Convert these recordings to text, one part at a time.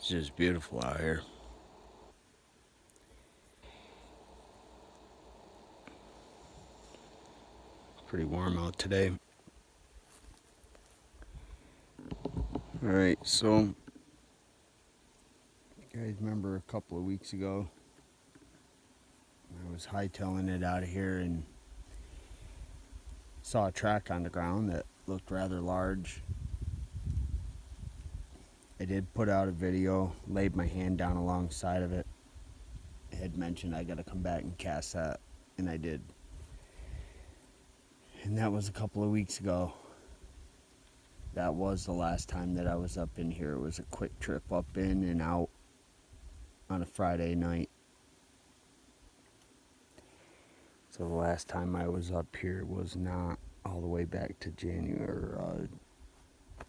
It's just beautiful out here. Pretty warm out today. Alright, so you guys remember a couple of weeks ago I was hightailing it out of here and saw a track on the ground that looked rather large. I did put out a video, laid my hand down alongside of it. I had mentioned I gotta come back and cast that, and I did. And that was a couple of weeks ago. That was the last time that I was up in here. It was a quick trip up in and out on a Friday night. So the last time I was up here was not all the way back to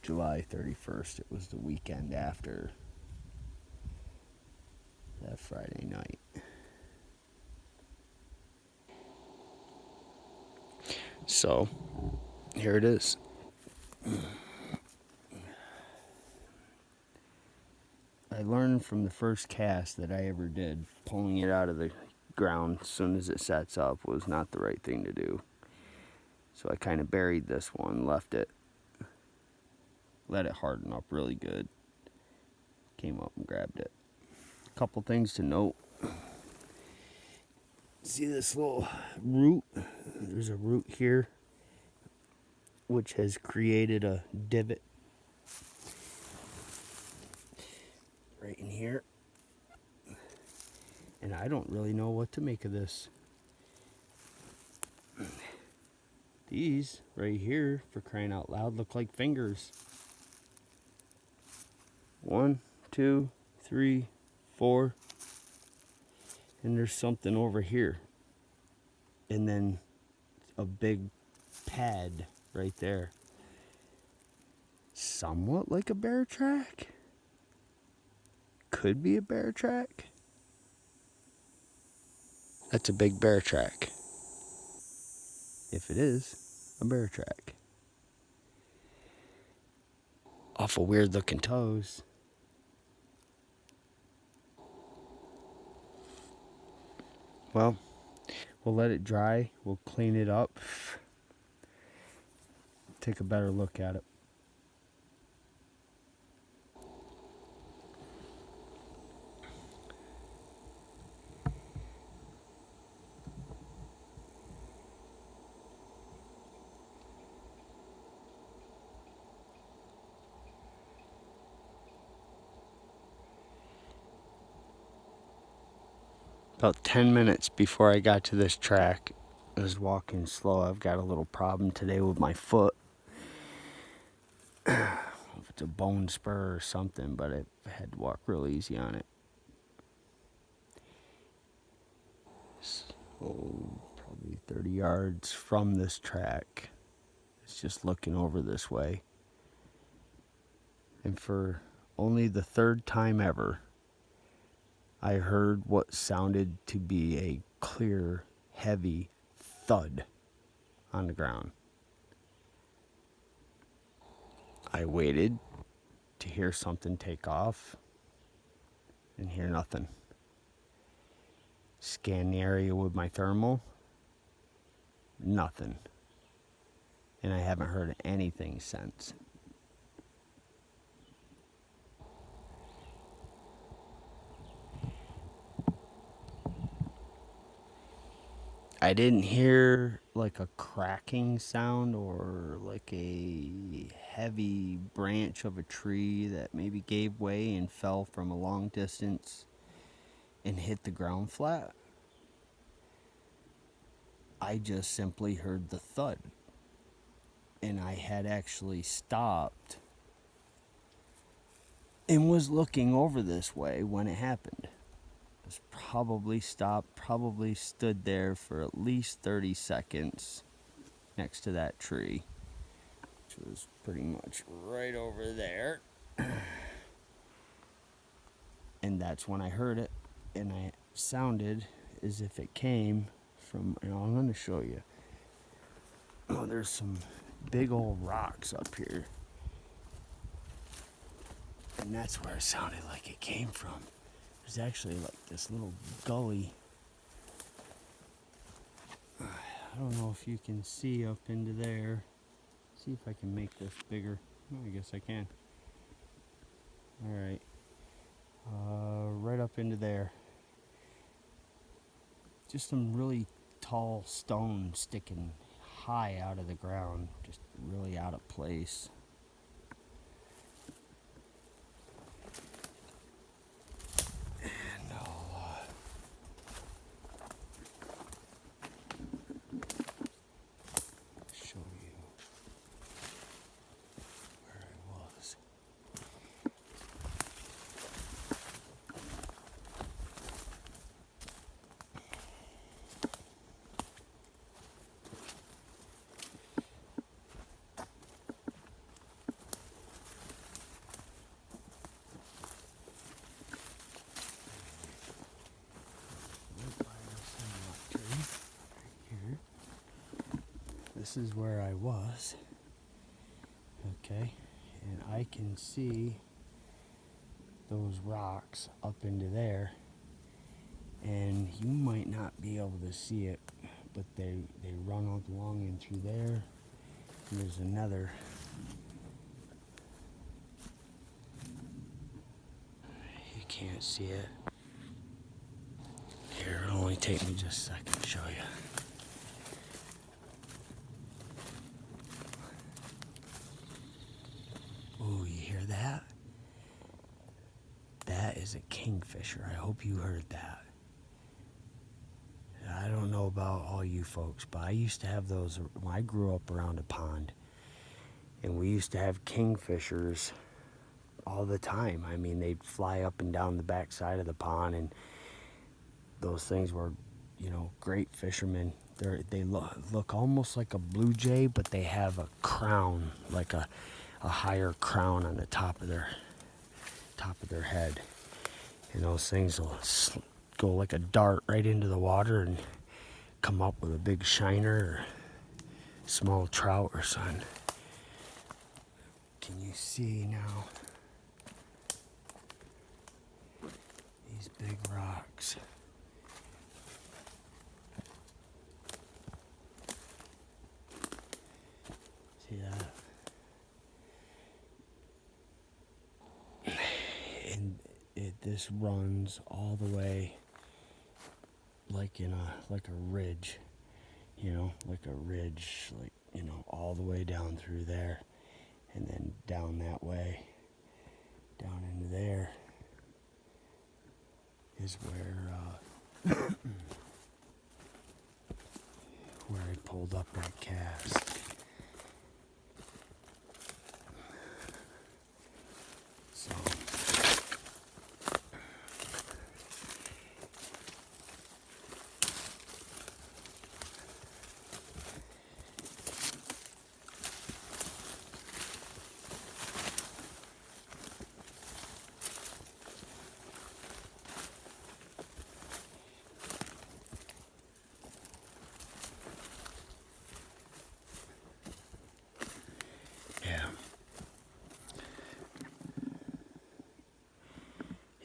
July 31st. It was the weekend after that Friday night. So here it is. I learned from the first cast that I ever did, pulling it out of the ground as soon as it sets up was not the right thing to do. So I kind of buried this one, left it, let it harden up really good. Came up and grabbed it. A couple things to note. See this little root? There's a root here which has created a divot right in here. And I don't really know what to make of this. These right here, for crying out loud, look like fingers. 1, 2, 3, 4. And there's something over here. And then a big pad right there. Somewhat like a bear track. Could be a bear track. That's a big bear track. If it is, a bear track. Awful weird looking toes. Well, we'll let it dry. We'll clean it up. Take a better look at it. About 10 minutes before I got to this track, I was walking slow. I've got a little problem today with my foot. If it's a bone spur or something, but I had to walk real easy on it. So, probably 30 yards from this track. It's just looking over this way. And for only the third time ever, I heard what sounded to be a clear, heavy thud on the ground. I waited to hear something take off and hear nothing. Scan the area with my thermal, nothing. And I haven't heard anything since. I didn't hear like a cracking sound or like a heavy branch of a tree that maybe gave way and fell from a long distance and hit the ground flat. I just simply heard the thud. And I had actually stopped and was looking over this way when it happened. Was probably stopped, probably stood there for at least 30 seconds next to that tree, which was pretty much right over there. And that's when I heard it, and it sounded as if it came from, you know, I'm going to show you. Oh, there's some big old rocks up here. And that's where it sounded like it came from. There's actually like this little gully. I don't know if you can see up into there. See if I can make this bigger. Oh, I guess I can. Alright. Right up into there. Just some really tall stone sticking high out of the ground. Just really out of place. And I'll show you where I was. This is where I was, okay, and I can see those rocks up into there, and you might not be able to see it, but they run up along and through there. And there's another. You can't see it. Here, it'll only take me just a second to show you. Oh, you hear that? That is a kingfisher. I hope you heard that. I don't know about all you folks, but I used to have those when I grew up around a pond. And we used to have kingfishers all the time. I mean, they'd fly up and down the back side of the pond, and those things were, you know, great fishermen. They look almost like a blue jay, but they have a crown, like a higher crown on the top of their head. And those things will go like a dart right into the water and come up with a big shiner or small trout or something. Can you see now? These big rocks. See that? And this runs all the way like a ridge, you know, like a ridge, like, you know, all the way down through there, and then down that way, down into there is where where I pulled up that cast. So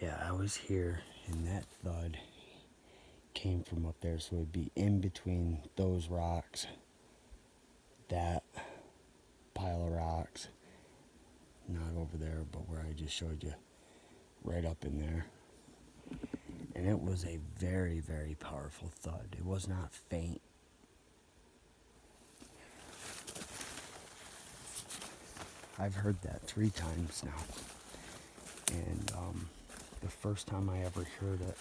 yeah, I was here, and that thud came from up there, so it'd be in between those rocks, that pile of rocks, not over there, but where I just showed you, right up in there. And it was a very, very powerful thud. It was not faint. I've heard that 3 times now. And the first time I ever heard it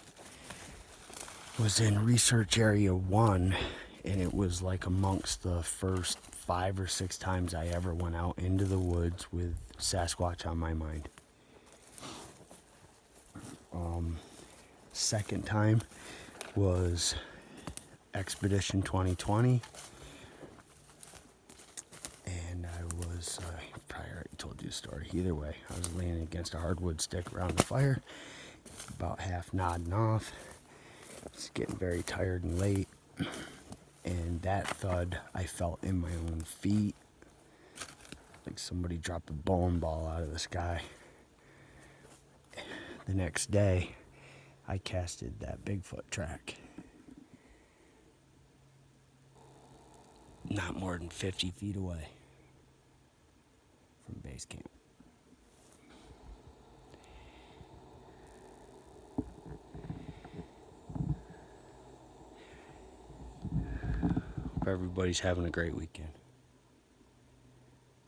was in Research Area 1, and it was like amongst the first 5 or 6 times I ever went out into the woods with Sasquatch on my mind. Second time was Expedition 2020, and I was, probably already told you the story. Either way, I was leaning against a hardwood stick around the fire, about half nodding off. It's getting very tired and late, and that thud I felt in my own feet, like somebody dropped a bowling ball out of the sky. the next day, I casted that Bigfoot track. Not more than 50 feet away from base camp. Hope everybody's having a great weekend.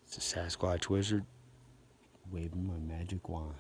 It's the Sasquatch Wizard waving my magic wand.